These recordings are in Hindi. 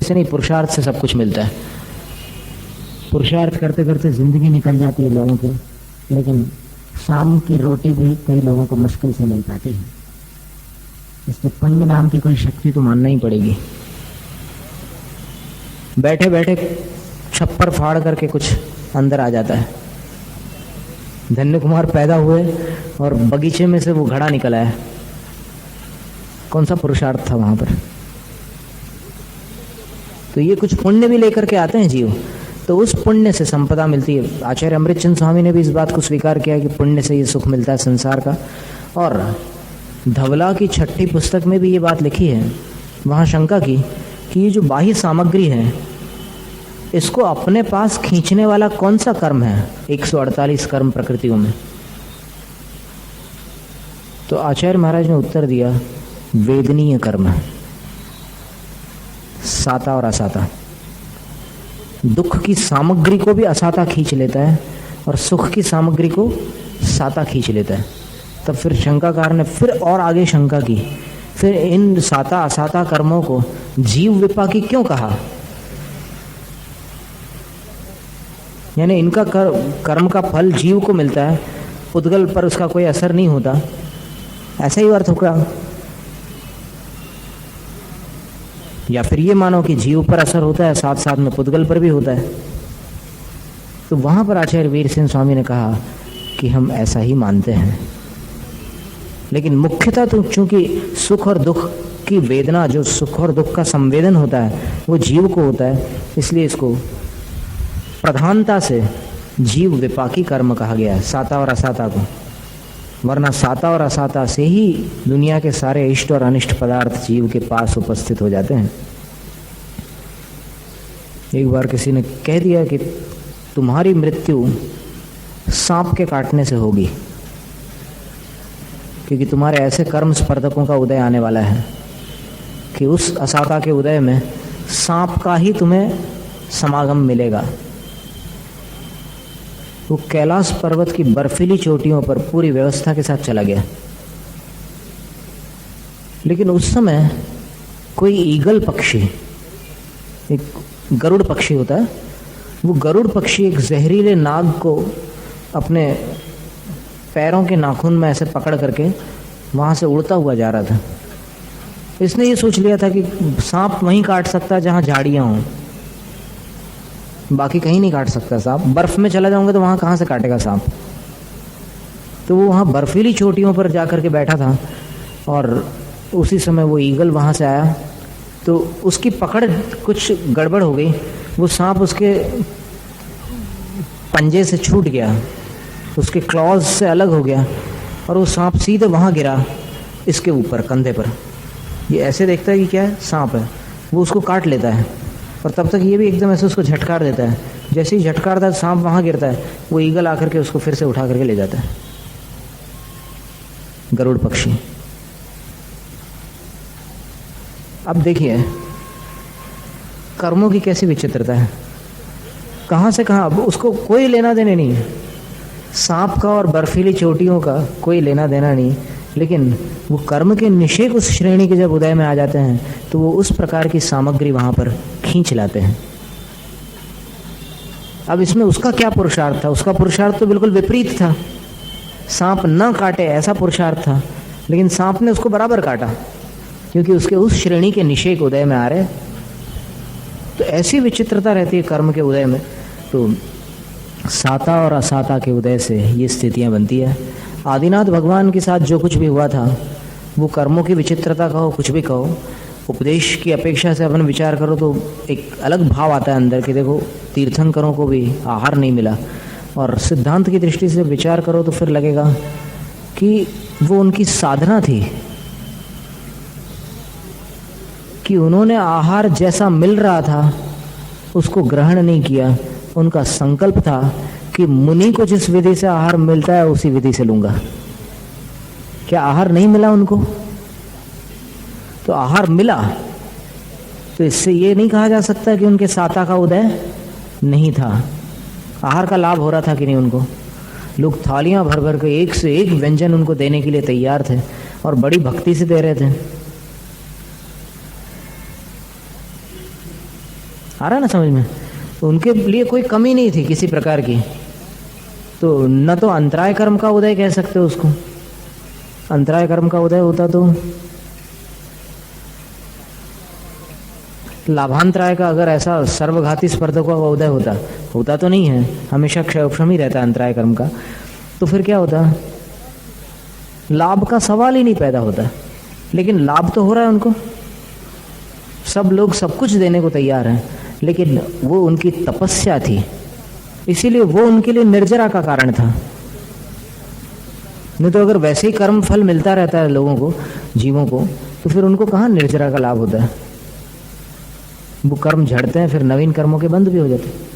से नहीं, पुरुषार्थ से सब कुछ मिलता है। पुरुषार्थ करते करते जिंदगी निकल जाती है लोगों की, लेकिन शाम की रोटी भी कई लोगों को मुश्किल से मिल पाती है। इसमें पुण्य नाम की कोई शक्ति तो मानना ही पड़ेगी। बैठे बैठे छप्पर फाड़ करके कुछ अंदर आ जाता है। धन्य कुमार पैदा हुए और बगीचे में से वो घड़ा निकल आया। कौन सा पुरुषार्थ था वहां पर? तो ये कुछ पुण्य भी लेकर के आते हैं जीव, तो उस पुण्य से संपदा मिलती है। आचार्य अमृतचंद स्वामी ने भी इस बात को स्वीकार किया कि पुण्य से ये सुख मिलता है संसार का। और धवला की 6ठी पुस्तक में भी ये बात लिखी है। वहां शंका की कि ये जो बाह्य सामग्री है, इसको अपने पास खींचने वाला कौन सा कर्म है 148 कर्म प्रकृतियों में? तो आचार्य महाराज ने उत्तर दिया, वेदनीय कर्म, साता और असाता। दुख की सामग्री को भी असाता खींच लेता है और सुख की सामग्री को साता खींच लेता है। तब फिर शंकाकार ने फिर और आगे शंका की, फिर इन साता असाता कर्मों को जीव विपाकी क्यों कहा? यानी इनका कर्म का फल जीव को मिलता है, पुद्गल पर उसका कोई असर नहीं होता, ऐसा ही अर्थ होगा। या फिर ये मानो कि जीव पर असर होता है, साथ साथ में पुद्गल पर भी होता है। तो वहां पर आचार्य वीर सिंह स्वामी ने कहा कि हम ऐसा ही मानते हैं, लेकिन मुख्यतः तो चूंकि सुख और दुख की वेदना, जो सुख और दुख का संवेदन होता है वो जीव को होता है, इसलिए इसको प्रधानता से जीव विपाकी कर्म कहा गया है, साता और असाता को। वरना साता और असाता से ही दुनिया के सारे इष्ट और अनिष्ट पदार्थ जीव के पास उपस्थित हो जाते हैं। एक बार किसी ने कह दिया कि तुम्हारी मृत्यु सांप के काटने से होगी, क्योंकि तुम्हारे ऐसे कर्म स्पर्धकों का उदय आने वाला है कि उस असाता के उदय में सांप का ही तुम्हें समागम मिलेगा। वो कैलाश पर्वत की बर्फीली चोटियों पर पूरी व्यवस्था के साथ चला गया, लेकिन उस समय कोई ईगल पक्षी, एक गरुड़ पक्षी होता है, वो गरुड़ पक्षी एक जहरीले नाग को अपने पैरों के नाखून में ऐसे पकड़ करके वहां से उड़ता हुआ जा रहा था। इसने ये सोच लिया था कि सांप वहीं काट सकता है जहां झाड़ियां हों, बाकी कहीं नहीं काट सकता सांप। बर्फ में चला जाऊंगा तो वहां कहां से काटेगा सांप? तो वो वहां बर्फीली चोटियों पर जाकर के बैठा था, और उसी समय वो ईगल वहां से आया, तो उसकी पकड़ कुछ गड़बड़ हो गई। वो सांप उसके पंजे से छूट गया, उसके क्लॉज से अलग हो गया, और वो सांप सीधे वहां गिरा, इसके ऊपर कंधे पर। ये ऐसे देखता है कि क्या है, सांप है, वो उसको काट लेता है, और तब तक ये भी एकदम ऐसे उसको झटकार देता है। जैसे ही झटकारता है, सांप वहां गिरता है, वो ईगल आकर के उसको फिर से उठा करके ले जाता है, गरुड़ पक्षी। अब देखिए कर्मों की कैसी विचित्रता है, कहां से कहां। अब उसको कोई लेना देने नहीं है, सांप का और बर्फीली चोटियों का कोई लेना देना नहीं, लेकिन वो कर्म के निषेक उस श्रेणी के जब उदय में आ जाते हैं तो वो उस प्रकार की सामग्री वहां पर खींच लाते हैं। अब इसमें उसका क्या पुरुषार्थ था? उसका पुरुषार्थ तो बिल्कुल विपरीत था, सांप न काटे ऐसा पुरुषार्थ था, लेकिन सांप ने उसको बराबर काटा, क्योंकि उसके उस श्रेणी के निषेक उदय में आ रहे। तो ऐसी विचित्रता रहती है कर्म के उदय में। तो साता और असाता के उदय से ये स्थितियां बनती है। आदिनाथ भगवान के साथ जो कुछ भी हुआ था, वो कर्मों की विचित्रता कहो, कुछ भी कहो, उपदेश की अपेक्षा से अपन विचार करो तो एक अलग भाव आता है अंदर कि देखो तीर्थंकरों को भी आहार नहीं मिला, और सिद्धांत की दृष्टि से विचार करो तो फिर लगेगा कि वो उनकी साधना थी कि उन्होंने आहार जैसा मिल रहा था उसको ग्रहण नहीं किया। उनका संकल्प था कि मुनि को जिस विधि से आहार मिलता है उसी विधि से लूंगा। क्या आहार नहीं मिला उनको? तो आहार मिला, तो इससे ये नहीं कहा जा सकता कि उनके साता का उदय नहीं था। आहार का लाभ हो रहा था कि नहीं उनको? लोग थालियां भर भर के एक से एक व्यंजन उनको देने के लिए तैयार थे और बड़ी भक्ति से दे रहे थे। आ रहा है ना समझ में? तो उनके लिए कोई कमी नहीं थी किसी प्रकार की। तो न तो अंतराय कर्म का उदय कह सकते हो उसको, अंतराय कर्म का उदय होता तो लाभांतराय का, अगर ऐसा सर्वघाती स्पर्धकों का उदय होता तो नहीं है, हमेशा क्षयोक्षम ही रहता है अंतराय कर्म का, तो फिर क्या होता? लाभ का सवाल ही नहीं पैदा होता। लेकिन लाभ तो हो रहा है उनको, सब लोग सब कुछ देने को तैयार हैं, लेकिन वो उनकी तपस्या थी, इसीलिए वो उनके लिए निर्जरा का कारण था। नहीं तो अगर वैसे ही कर्म फल मिलता रहता है लोगों को, जीवों को, तो फिर उनको कहाँ निर्जरा का लाभ होता है? वो कर्म झड़ते हैं, फिर नवीन कर्मों के बंद भी हो जाते हैं।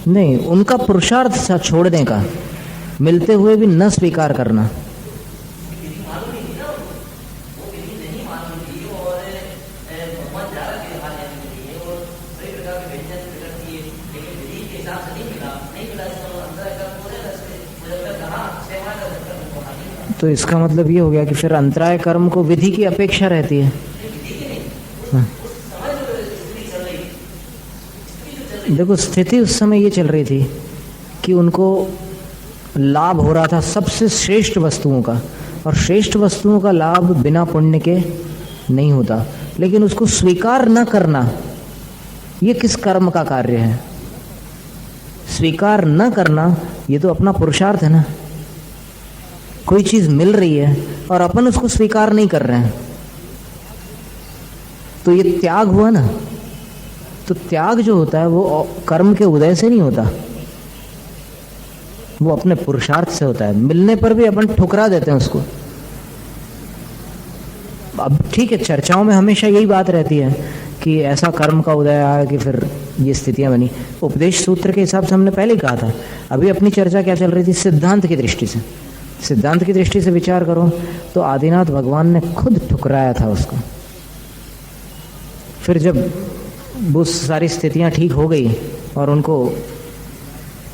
नहीं, उनका पुरुषार्थ था छोड़ने का, मिलते हुए भी न स्वीकार करना। तो इसका मतलब ये हो गया कि फिर अंतराय कर्म को विधि की अपेक्षा रहती है। हाँ। देखो, स्थिति उस समय ये चल रही थी कि उनको लाभ हो रहा था सबसे श्रेष्ठ वस्तुओं का, और श्रेष्ठ वस्तुओं का लाभ बिना पुण्य के नहीं होता। लेकिन उसको स्वीकार न करना, ये किस कर्म का कार्य है? स्वीकार न करना ये तो अपना पुरुषार्थ है ना। कोई चीज मिल रही है और अपन उसको स्वीकार नहीं कर रहे हैं, तो ये त्याग हुआ ना। तो त्याग जो होता है वो कर्म के उदय से नहीं होता, वो अपने पुरुषार्थ से होता है। मिलने पर भी अपन ठुकरा देते हैं उसको। अब ठीक है, चर्चाओं में हमेशा यही बात रहती है कि ऐसा कर्म का उदय आया कि फिर ये स्थितियां बनी। उपदेश सूत्र के हिसाब से हमने पहले ही कहा था। अभी अपनी चर्चा क्या चल रही थी? सिद्धांत की दृष्टि से। सिद्धांत की दृष्टि से विचार करो तो आदिनाथ भगवान ने खुद ठुकराया था उसको। फिर जब वो सारी स्थितियां ठीक हो गई और उनको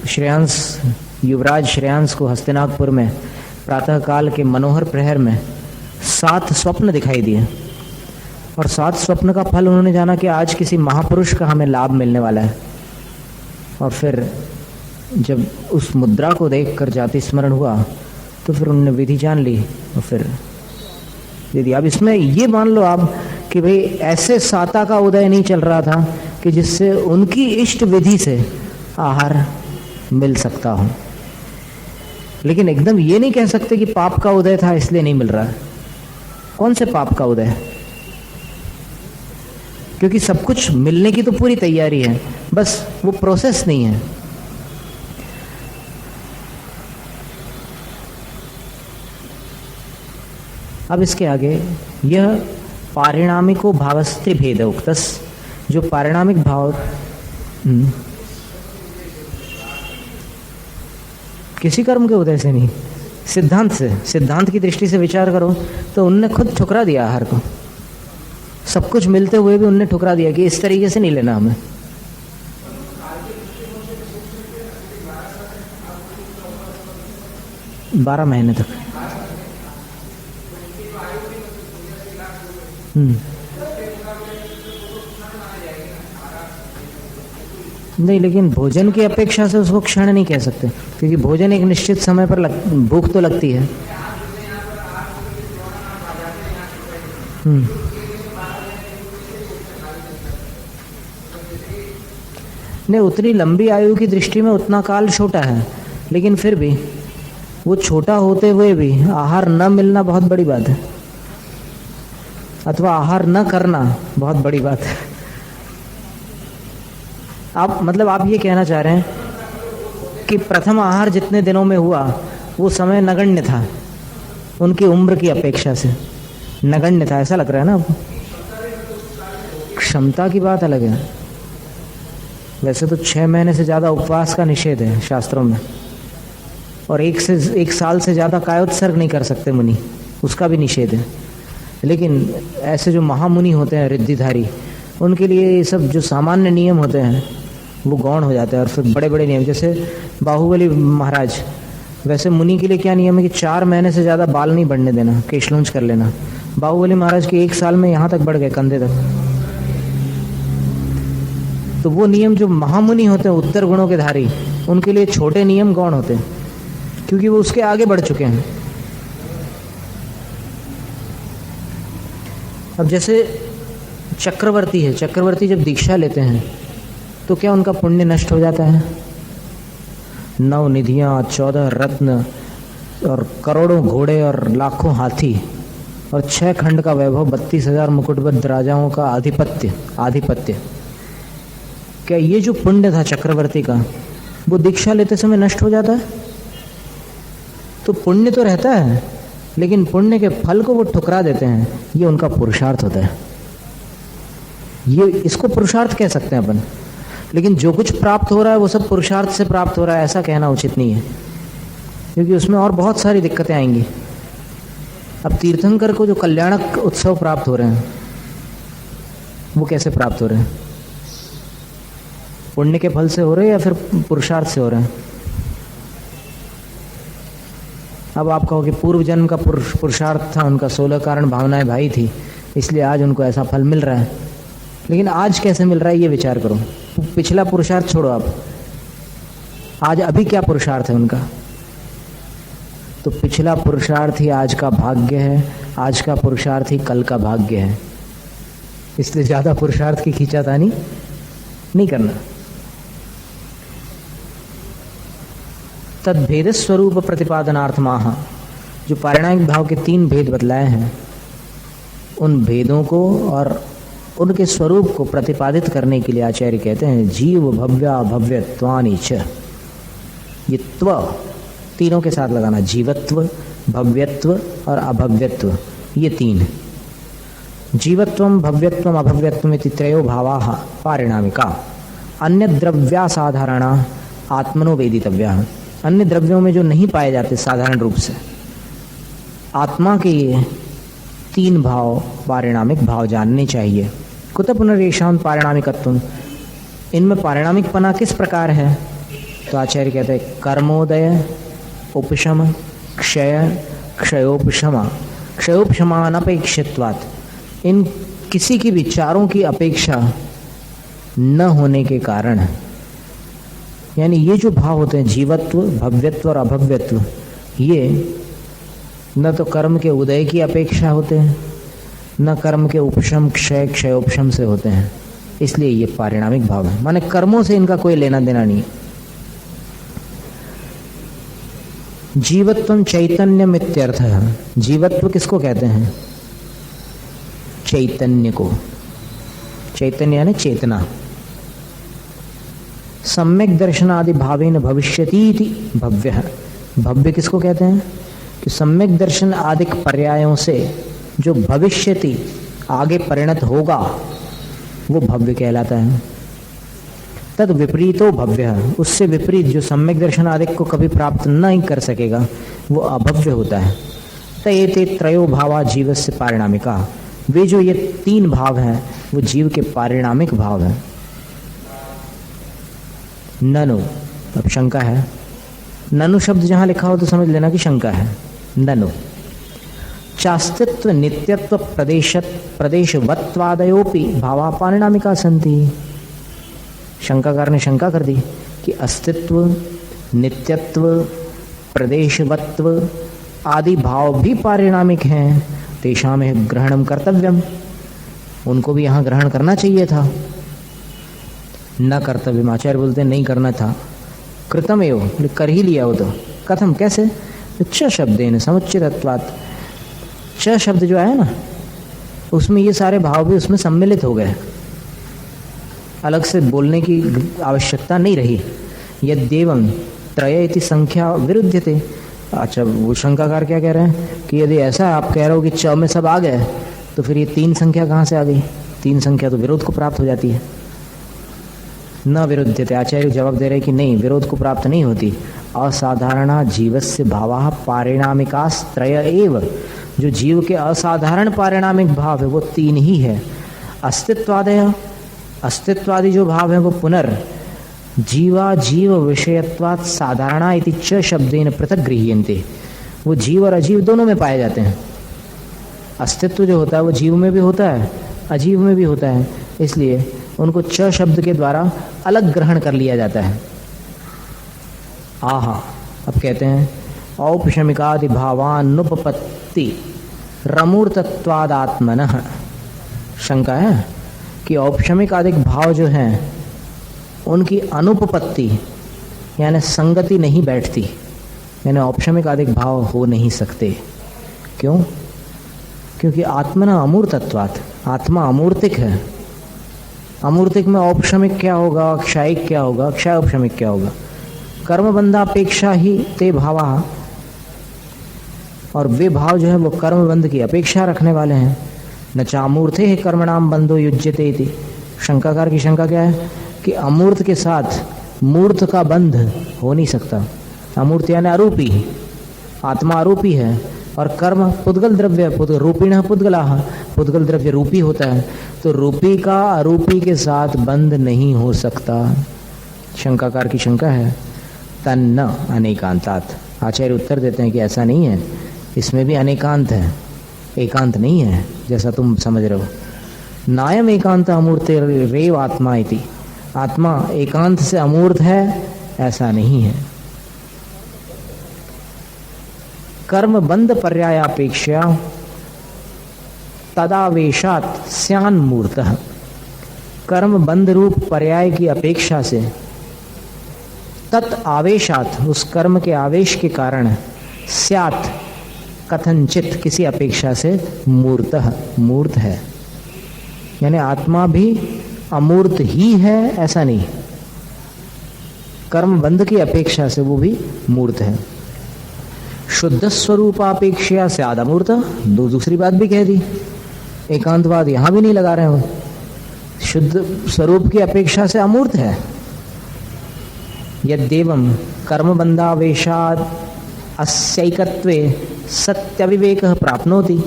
श्रेयांश, युवराज श्रेयांश को हस्तिनापुर में प्रातःकाल के मनोहर प्रहर में 7 स्वप्न दिखाई दिए, और 7 स्वप्न का फल उन्होंने जाना कि आज किसी महापुरुष का हमें लाभ मिलने वाला है। और फिर जब उस मुद्रा को देखकर जाति स्मरण हुआ तो फिर उन्होंने विधि जान ली और फिर यदि अब इसमें ये मान लो आप कि भाई ऐसे साता का उदय नहीं चल रहा था कि जिससे उनकी इष्ट विधि से आहार मिल सकता हो, लेकिन एकदम ये नहीं कह सकते कि पाप का उदय था इसलिए नहीं मिल रहा है। कौन से पाप का उदय? क्योंकि सब कुछ मिलने की तो पूरी तैयारी है, बस वो प्रोसेस नहीं है। अब इसके आगे यह पारिणामिको भावस्त्रि भेद उक्तस, जो पारिणामिक भाव किसी कर्म के उदय से नहीं, सिद्धांत से, सिद्धांत की दृष्टि से विचार करो तो उनने खुद ठुकरा दिया आहार को। सब कुछ मिलते हुए भी उनने ठुकरा दिया कि इस तरीके से नहीं लेना हमें। बारह महीने तक। नहीं, लेकिन भोजन की अपेक्षा से उसको क्षण नहीं कह सकते, क्योंकि भोजन एक निश्चित समय पर भूख तो लगती है। नहीं, उतनी लंबी आयु की दृष्टि में उतना काल छोटा है, लेकिन फिर भी वो छोटा होते हुए भी आहार न मिलना बहुत बड़ी बात है, अथवा आहार न करना बहुत बड़ी बात है। आप ये कहना चाह रहे हैं कि प्रथम आहार जितने दिनों में हुआ वो समय नगण्य था, उनकी उम्र की अपेक्षा से नगण्य था, ऐसा लग रहा है ना आपको? क्षमता की बात अलग है। वैसे तो 6 महीने से ज़्यादा उपवास का निषेध है शास्त्रों में, और 1 साल से ज़्यादा कायोत्सर्ग नहीं कर सकते मुनि, उसका भी निषेध है। लेकिन ऐसे जो महामुनि होते हैं रिद्धिधारी, उनके लिए ये सब जो सामान्य नियम होते हैं वो गौण हो जाता है। और फिर बड़े बड़े नियम, जैसे बाहुबली महाराज, वैसे मुनि के लिए क्या नियम है कि 4 महीने से ज़्यादा बाल नहीं बढ़ने देना, केशलूंज कर लेना। बाहुबली महाराज के 1 साल में यहाँ तक बढ़ गए, कंधे तक। तो वो नियम जो महामुनि होते हैं, उत्तर गुणों के धारी, उनके लिए छोटे नियम गौण होते हैं, क्योंकि वो उसके आगे बढ़ चुके हैं। अब जैसे चक्रवर्ती है, चक्रवर्ती जब दीक्षा लेते हैं तो क्या उनका पुण्य नष्ट हो जाता है? 9 निधियां, 14 रत्न और करोड़ों घोड़े और लाखों हाथी और 6 खंड का वैभव, 32,000 मुकुटबद्ध राजाओं का आधिपत्य, क्या ये जो पुण्य था चक्रवर्ती का, वो दीक्षा लेते समय नष्ट हो जाता है? तो पुण्य तो रहता है, लेकिन पुण्य के फल को वो ठुकरा देते हैं। ये उनका पुरुषार्थ होता है। ये इसको पुरुषार्थ कह सकते हैं अपन, लेकिन जो कुछ प्राप्त हो रहा है वो सब पुरुषार्थ से प्राप्त हो रहा है, ऐसा कहना उचित नहीं है, क्योंकि उसमें और बहुत सारी दिक्कतें आएंगी। अब तीर्थंकर को जो कल्याणक उत्सव प्राप्त हो रहे हैं, वो कैसे प्राप्त हो रहे हैं? पुण्य के फल से हो रहे हैं या फिर पुरुषार्थ से हो रहे हैं? अब आप कहो कि पूर्व जन्म का पुरुषार्थ था उनका, 16 कारण भावनाएं भाई थी, इसलिए आज उनको ऐसा फल मिल रहा है। लेकिन आज कैसे मिल रहा है ये विचार करो। पिछला पुरुषार्थ छोड़ो, आप आज अभी क्या पुरुषार्थ है उनका? तो पिछला पुरुषार्थ ही आज का भाग्य है, आज का पुरुषार्थ ही कल का भाग्य है। इसलिए ज्यादा पुरुषार्थ की खींचातानी नहीं करना। तद्भेद स्वरूप प्रतिपादनार्थमाह, जो पारिणामिक भाव के 3 भेद बतलाए हैं, उन भेदों को और उनके स्वरूप को प्रतिपादित करने के लिए आचार्य कहते हैं जीव भव्या भव्यत्वानि च। ये त्व तीनों के साथ लगाना, जीवत्व, भव्यत्व और अभव्यत्व, ये 3। जीवत्वम भव्यत्वम अभव्यत्वम इति त्रयो भावाः पारिणामिका। अन्य द्रव्यासाधारणा आत्मनो वेदितव्या। अन्य द्रव्यों में जो नहीं पाए जाते साधारण रूप से, आत्मा के ये 3 भाव, पारिणामिक भाव जानने चाहिए। कुत पुनरेषां पारिणामिकत्वम, इनमें पारिणामिकपना किस प्रकार है? तो आचार्य कहते हैं कर्मोदय, उपशम, क्षय, क्षयोपशमा, क्षयोपशमानपेक्षित्वात्। इन किसी की विचारों की अपेक्षा न होने के कारण, यानी ये जो भाव होते हैं जीवत्व, भव्यत्व और अभव्यत्व, ये न तो कर्म के उदय की अपेक्षा होते हैं, न कर्म के उपशम, क्षय, क्षयोपशम से होते हैं। इसलिए ये पारिणामिक भाव है, माने कर्मों से इनका कोई लेना देना नहीं। जीवत्वम चैतन्यम इत्यर्थः। जीवत्व किसको कहते हैं? चैतन्य को। चैतन्य यानी चेतना। सम्यक दर्शनादि भावेन भविष्यतीति भव्यः। भव्य किसको कहते हैं? कि सम्यक दर्शन आदि पर्यायों से जो भविष्यति आगे परिणत होगा वो भव्य कहलाता है। तद विपरीतो भव्य, उससे विपरीत जो सम्यक दर्शन आदि को कभी प्राप्त नहीं कर सकेगा वो अभव्य होता है। तयेते त्रयो भावा जीवस्य पारिणामिका। वे जो ये 3 भाव हैं वो जीव के पारिणामिक भाव हैं। ननु, अब शंका है। ननु शब्द जहां लिखा हो तो समझ लेना कि शंका है। ननु चास्तित्व नित्यत्व प्रदेशवत्वादयोपि भावा पारिणामिका सन्ति। शंकाकार ने शंका कर दी कि अस्तित्व, नित्यत्व, प्रदेशवत्व आदि भाव भी पारिणामिक हैं, तेषां ग्रहणम कर्तव्यम। उनको भी यहाँ ग्रहण करना चाहिए था। न कर्तव्य, आचार्य बोलते नहीं करना था। कृतम एवं, कर ही लिया वो तो। कथम, कैसे? च शब्देन समुच्चितत्वात्। च शब्द जो है ना, उसमें ये सारे भाव भी उसमें सम्मिलित हो गए, अलग से बोलने की आवश्यकता नहीं रही। यद्येवं त्रय इति संख्या विरुध्यते। अच्छा, वो शंकाकार क्या कह रहे हैं कि यदि ऐसा आप कह रहे हो कि च में सब आ गए तो फिर ये 3 संख्या कहाँ से आ गई? 3 संख्या तो विरोध को प्राप्त हो जाती है। न विरुद्धते, आचार्य जवाब दे रहे कि नहीं, विरोध को प्राप्त नहीं होती। असाधारणा जीवस्य भावा पारिणामिकास्त्रय एव। जो जीव के असाधारण पारिणामिक भाव है वो 3 ही है। अस्तित्वादय, अस्तित्वादि जो भाव है वो पुनर् जीवा जीव विषयत्वात् साधारणा इति च शब्देन पृथक गृह्यन्ते। वो जीव और अजीव दोनों में पाए जाते हैं। अस्तित्व जो होता है वो जीव में भी होता है, अजीव में भी होता है, इसलिए उनको च शब्द के द्वारा अलग ग्रहण कर लिया जाता है। आहा, अब कहते हैं औपशमिकादि भावानुपपत्ति रमूर्तत्वादात्मनः। शंका है कि औपशमिक आदि भाव जो हैं उनकी अनुपपत्ति यानी संगति नहीं बैठती, यानी औपशमिक आदि भाव हो नहीं सकते। क्यों? क्योंकि आत्मना अमूर्तत्वात्, आत्मा अमूर्तिक है। अमूर्तिक में औपशमिक क्या होगा, क्षयिक क्या होगा, क्षय औपशमिक क्या होगा? कर्मबंधापेक्षा ही ते भावा, और वे भाव जो है वो कर्मबंध की अपेक्षा रखने वाले हैं। न चामूर्थे है कर्मणाम बंधो युज्यते इति। शंकाकार की शंका क्या है कि अमूर्त के साथ मूर्त का बंध हो नहीं सकता। अमूर्त यानी अरूपी, आत्मा अरूपी है और कर्म पुद्गल द्रव्य, रूपिण पुद्गलाः, पुद्गल द्रव्य रूपी होता है, तो रूपी का अरूपी के साथ बंध नहीं हो सकता। शंकाकार की शंका है। तन्न अनेकांतात्। आचार्य उत्तर देते हैं कि ऐसा नहीं है, इसमें भी अनेकांत है, एकांत नहीं है जैसा तुम समझ रहे हो। नायम एकांत अमूर्ते रेव आत्मा इति। आत्मा एकांत से अमूर्त है ऐसा नहीं है। कर्म बंध पर्यायापेक्षा तदावेशात स्यान मूर्तः। कर्म बंध रूप पर्याय की अपेक्षा से, तत् आवेशात उस कर्म के आवेश के कारण, स्यात कथनचित किसी अपेक्षा से, मूर्तः मूर्त है। यानी आत्मा भी अमूर्त ही है ऐसा नहीं, कर्म बंध की अपेक्षा से वो भी मूर्त है। शुद्ध स्वरूपापेक्षा से आदमूर्त। दूसरी बात भी कह दी, एकांतवाद यहां भी नहीं लगा रहे हो। शुद्ध स्वरूप की अपेक्षा से अमूर्त है। यद्देवं कर्मबंधावेशाद अस्यैकत्वे सत्यविवेकः प्राप्नोति।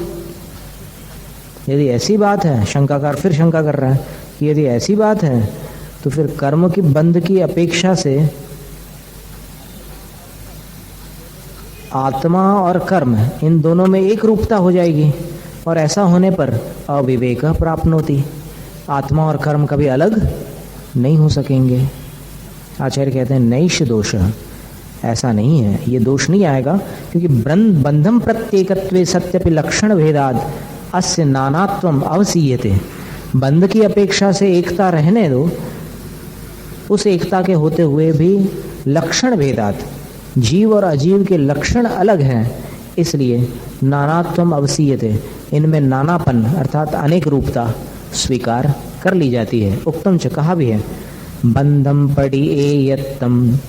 यदि ऐसी बात है, शंकाकार फिर शंका कर रहा है कि यदि ऐसी बात है तो फिर कर्म की बंध की अपेक्षा से आत्मा और कर्म इन दोनों में एक रूपता हो जाएगी, और ऐसा होने पर अविवेक प्राप्नोति, आत्मा और कर्म कभी अलग नहीं हो सकेंगे। आचार्य कहते हैं नैष दोष, ऐसा नहीं है, ये दोष नहीं आएगा, क्योंकि बंधम प्रत्येकत्वे सत्यपि लक्षण भेदाद अस्य नानात्वम अवसीयते। बंध की अपेक्षा से एकता रहने दो, उस एकता के होते हुए भी लक्षण भेदात, जीव और अजीव के लक्षण अलग हैं, इसलिए नानात्वम अवसीयते, इनमें नानापन अर्थात अनेक रूपता स्वीकार कर ली जाती है। उक्तम च, कहा भी है, बंधम पड़ी एयत्तम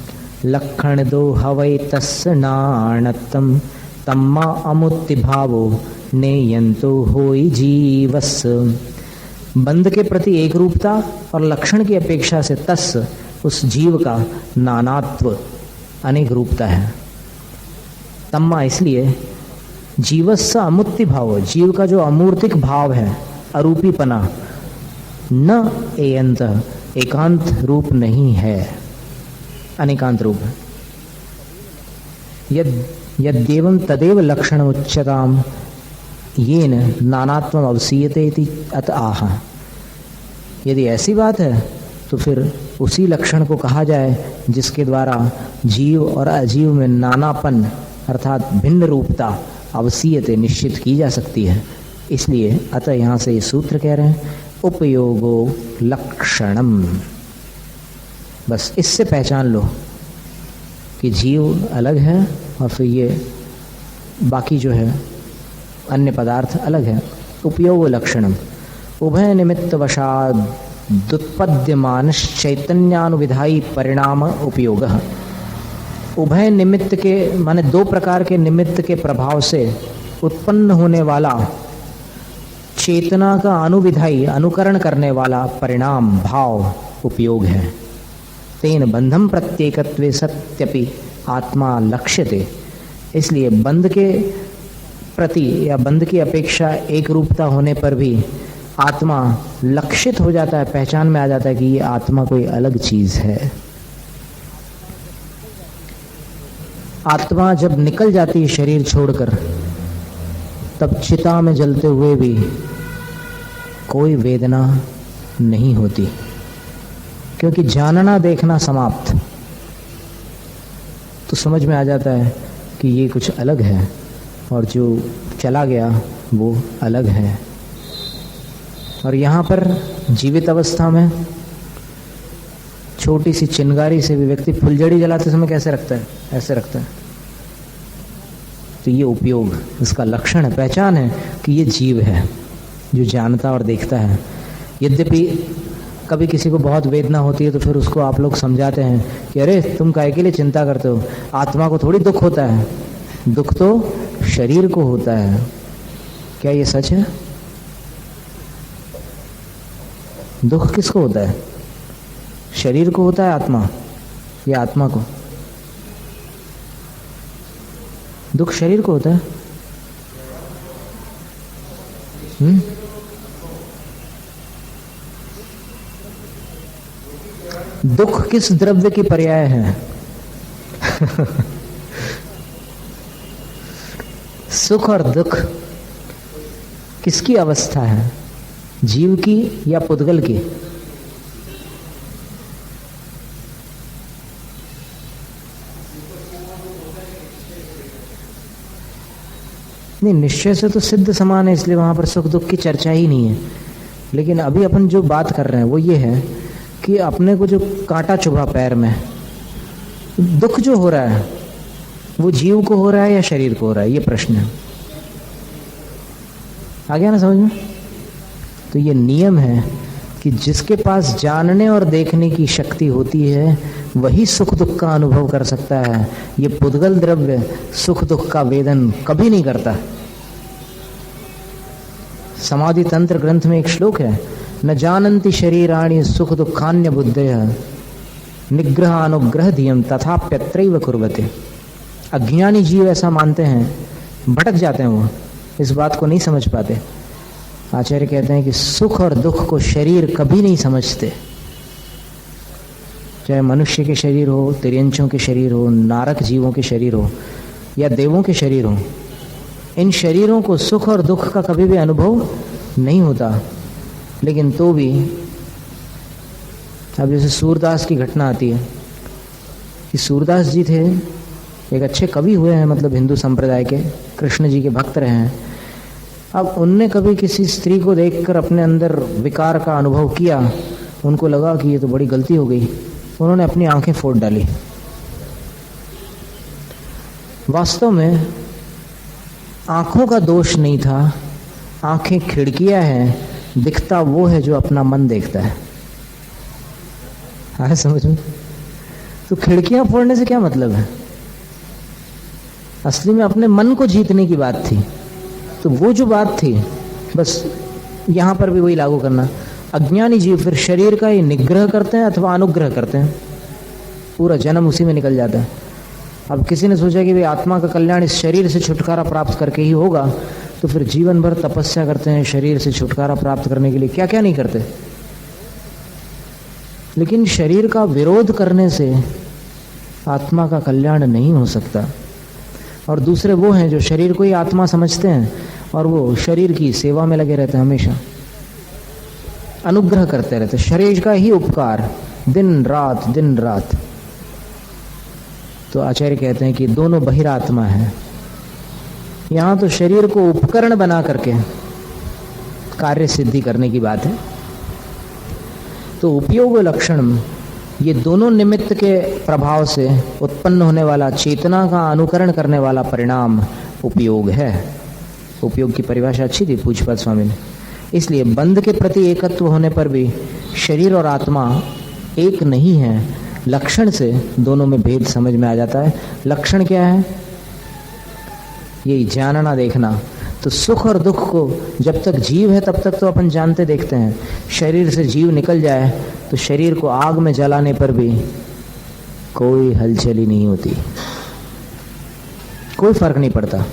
लक्षण दो हवै तस्य नाणत्तम तम्मा अमुत्ति भावो नेयंतो होई जीवस। बंध के प्रति एक रूपता और लक्षण की अपेक्षा से तस् उस जीव का नानात्व अनेक रूपता है। तम्मा इसलिए जीवस्स अमुत्ति भाव, जीव का जो अमूर्तिक भाव है, अरूपीपना, न एयंत एकांत रूप नहीं है, अनेकांत रूप है। यद्देवं तदेव लक्षण उच्यताम येन नानात्वम अवसीयते इति अत आह। यदि ऐसी बात है तो फिर उसी लक्षण को कहा जाए जिसके द्वारा जीव और अजीव में नानापन अर्थात भिन्न रूपता अवसीयते निश्चित की जा सकती है। इसलिए अतः यहाँ से ये सूत्र कह रहे हैं उपयोगो लक्षणम। बस इससे पहचान लो कि जीव अलग है और फिर ये बाकी जो है अन्य पदार्थ अलग है। उपयोग लक्षणम उभय निमित्त वशाद दुत्पद्यमानश्चैतन्यानुविधायी परिणाम उपयोग। उभय निमित्त के माने दो प्रकार के निमित्त के प्रभाव से उत्पन्न होने वाला चेतना का अनुविधायी अनुकरण करने वाला परिणाम भाव उपयोग है। तेन बंधम प्रत्येकत्वे सत्यपि आत्मा लक्ष्यते। इसलिए बंध के प्रति या बंध की अपेक्षा एक रूपता होने पर भी आत्मा लक्षित हो जाता है, पहचान में आ जाता है कि ये आत्मा कोई अलग चीज है। आत्मा जब निकल जाती है शरीर छोड़कर, तब चिता में जलते हुए भी कोई वेदना नहीं होती, क्योंकि जानना देखना समाप्त। तो समझ में आ जाता है कि ये कुछ अलग है और जो चला गया वो अलग है। और यहाँ पर जीवित अवस्था में छोटी सी चिंगारी से भी व्यक्ति फुलझड़ी जलाते समय कैसे रखता है? ऐसे रखता है। तो ये उपयोग, इसका लक्षण है, पहचान है कि ये जीव है जो जानता और देखता है। यद्यपि कभी किसी को बहुत वेदना होती है तो फिर उसको आप लोग समझाते हैं कि अरे तुम काहे के लिए चिंता करते हो, आत्मा को थोड़ी दुख होता है, दुख तो शरीर को होता है। क्या ये सच है? दुख किसको होता है? शरीर को होता है आत्मा या आत्मा को? दुख शरीर को होता है। दुख किस द्रव्य की पर्याय है? सुख और दुख किसकी अवस्था है? जीव की या पुद्गल की? नहीं, निश्चय से तो सिद्ध समान है, इसलिए वहां पर सुख दुख की चर्चा ही नहीं है। लेकिन अभी अपन जो बात कर रहे हैं वो ये है कि अपने को जो कांटा चुभा पैर में, दुख जो हो रहा है वो जीव को हो रहा है या शरीर को हो रहा है, ये प्रश्न है। आ गया ना समझ में? तो ये नियम है कि जिसके पास जानने और देखने की शक्ति होती है वही सुख दुख का अनुभव कर सकता है। ये पुद्गल द्रव्य सुख दुख का वेदन कभी नहीं करता। समाधि तंत्र ग्रंथ में एक श्लोक है, न जानन्ति शरीराणि सुख दुखान्य बुद्धयः निग्रह अनुग्रह धियम तथाप्यत्रैव कुर्वते। अज्ञानी जीव ऐसा मानते हैं, भटक जाते हैं, वो इस बात को नहीं समझ पाते। आचार्य कहते हैं कि सुख और दुख को शरीर कभी नहीं समझते। चाहे मनुष्य के शरीर हो, तिर्यंचों के शरीर हो, नारक जीवों के शरीर हो या देवों के शरीर हो, इन शरीरों को सुख और दुख का कभी भी अनुभव नहीं होता। लेकिन तो भी अब जैसे सूरदास की घटना आती है कि सूरदास जी थे, एक अच्छे कवि हुए हैं, मतलब हिंदू संप्रदाय के, कृष्ण जी के भक्त रहे हैं। अब उनने कभी किसी स्त्री को देखकर अपने अंदर विकार का अनुभव किया, उनको लगा कि ये तो बड़ी गलती हो गई, उन्होंने अपनी आंखें फोड़ डाली। वास्तव में आंखों का दोष नहीं था, आंखें खिड़कियां हैं, दिखता वो है जो अपना मन देखता है। आए समझ में? तो खिड़कियां फोड़ने से क्या मतलब है? असली में अपने मन को जीतने की बात थी। तो वो जो बात थी बस यहां पर भी वही लागू करना। अज्ञानी जीव फिर शरीर का ही निग्रह करते हैं अथवा अनुग्रह करते हैं, पूरा जन्म उसी में निकल जाता है। अब किसी ने सोचा कि भाई आत्मा का कल्याण इस शरीर से छुटकारा प्राप्त करके ही होगा, तो फिर जीवन भर तपस्या करते हैं शरीर से छुटकारा प्राप्त करने के लिए, क्या क्या नहीं करते। लेकिन शरीर का विरोध करने से आत्मा का कल्याण नहीं हो सकता। और दूसरे वो हैं जो शरीर को ही आत्मा समझते हैं और वो शरीर की सेवा में लगे रहते हैं, हमेशा अनुग्रह करते रहते, शरीर का ही उपकार दिन रात दिन रात। तो आचार्य कहते हैं कि दोनों बहिरात्मा है। यहां तो शरीर को उपकरण बना करके कार्य सिद्धि करने की बात है। तो उपयोग लक्षण, ये दोनों निमित्त के प्रभाव से उत्पन्न होने वाला चेतना का अनुकरण करने वाला परिणाम उपयोग है। उपयोग की परिभाषा अच्छी थी पूज्यपाद स्वामी ने। इसलिए बंध के प्रति एकत्व होने पर भी शरीर और आत्मा एक नहीं है। लक्षण से दोनों में भेद समझ में आ जाता है। लक्षण क्या है? यही जानना देखना। तो सुख और दुख को जब तक जीव है तब तक तो अपन जानते देखते हैं। शरीर से जीव निकल जाए तो शरीर को आग में जलाने पर भी कोई हलचल ही नहीं होती, कोई फर्क नहीं पड़ता।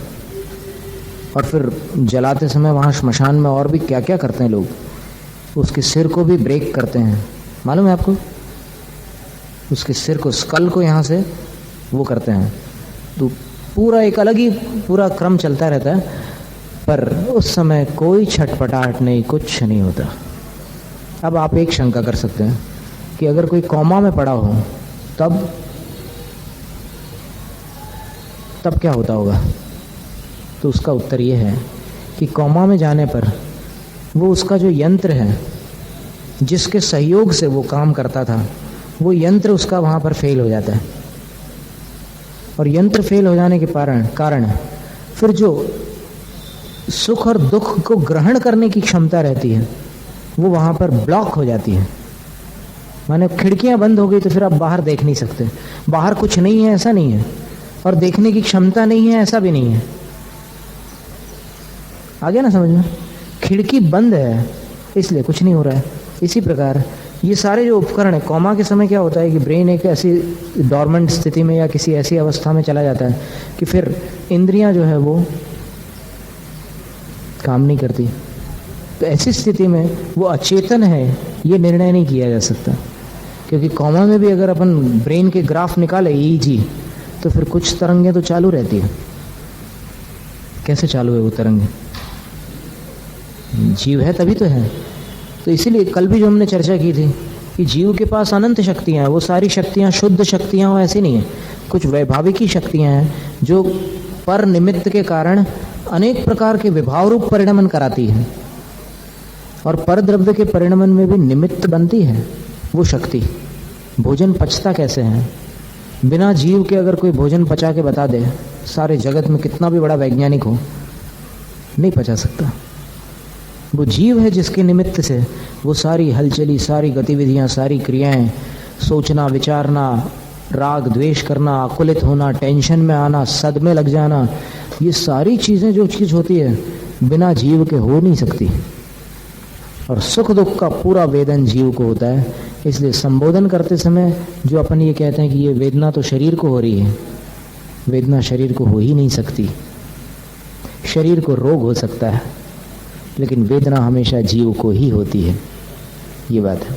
और फिर जलाते समय वहां श्मशान में और भी क्या क्या करते हैं लोग, उसके सिर को भी ब्रेक करते हैं, मालूम है आपको? उसके सिर को, स्कल को यहां से वो करते हैं, तो पूरा एक अलग ही पूरा क्रम चलता रहता है, पर उस समय कोई छटपटाहट नहीं, कुछ नहीं होता। अब आप एक शंका कर सकते हैं कि अगर कोई कोमा में पड़ा हो तब क्या होता होगा? तो उसका उत्तर ये है कि कोमा में जाने पर वो उसका जो यंत्र है जिसके सहयोग से वो काम करता था, वो यंत्र उसका वहाँ पर फेल हो जाता है। और यंत्र फेल हो जाने के कारण फिर जो सुख और दुख को ग्रहण करने की क्षमता रहती है वो वहाँ पर ब्लॉक हो जाती है। माने खिड़कियाँ बंद हो गई तो फिर आप बाहर देख नहीं सकते, बाहर कुछ नहीं है ऐसा नहीं है, और देखने की क्षमता नहीं है ऐसा भी नहीं है। आ गया ना समझ में? खिड़की बंद है इसलिए कुछ नहीं हो रहा है। इसी प्रकार ये सारे जो उपकरण है, कोमा के समय क्या होता है कि ब्रेन एक ऐसी डॉर्मेंट स्थिति में या किसी ऐसी अवस्था में चला जाता है कि फिर इंद्रियां जो है वो काम नहीं करती। तो ऐसी स्थिति में वो अचेतन है ये निर्णय नहीं किया जा सकता, क्योंकि कोमा में भी अगर अपन ब्रेन के ग्राफ निकाले EEG तो फिर कुछ तरंगें तो चालू रहती है। कैसे चालू है वो तरंगें? जीव है तभी तो है। तो इसीलिए कल भी जो हमने चर्चा की थी कि जीव के पास अनंत शक्तियां हैं, वो सारी शक्तियां शुद्ध शक्तियां हो ऐसी नहीं है, कुछ वैभाविकी शक्तियां हैं जो पर निमित्त के कारण अनेक प्रकार के विभाव रूप परिणमन कराती है, और पर द्रव्य के परिणमन में भी निमित्त बनती है वो शक्ति। भोजन पचता कैसे है? बिना जीव के अगर कोई भोजन पचा के बता दे, सारे जगत में कितना भी बड़ा वैज्ञानिक हो नहीं पचा सकता। वो जीव है जिसके निमित्त से वो सारी हलचली, सारी गतिविधियां, सारी क्रियाएं, सोचना, विचारना, राग द्वेष करना, आकुलित होना, टेंशन में आना, सदमे लग जाना, ये सारी चीजें जो चीज होती है बिना जीव के हो नहीं सकती। और सुख दुख का पूरा वेदन जीव को होता है। इसलिए संबोधन करते समय जो अपन ये कहते हैं कि ये वेदना तो शरीर को हो रही है, वेदना शरीर को हो ही नहीं सकती। शरीर को रोग हो सकता है लेकिन वेदना हमेशा जीव को ही होती है। ये बात है।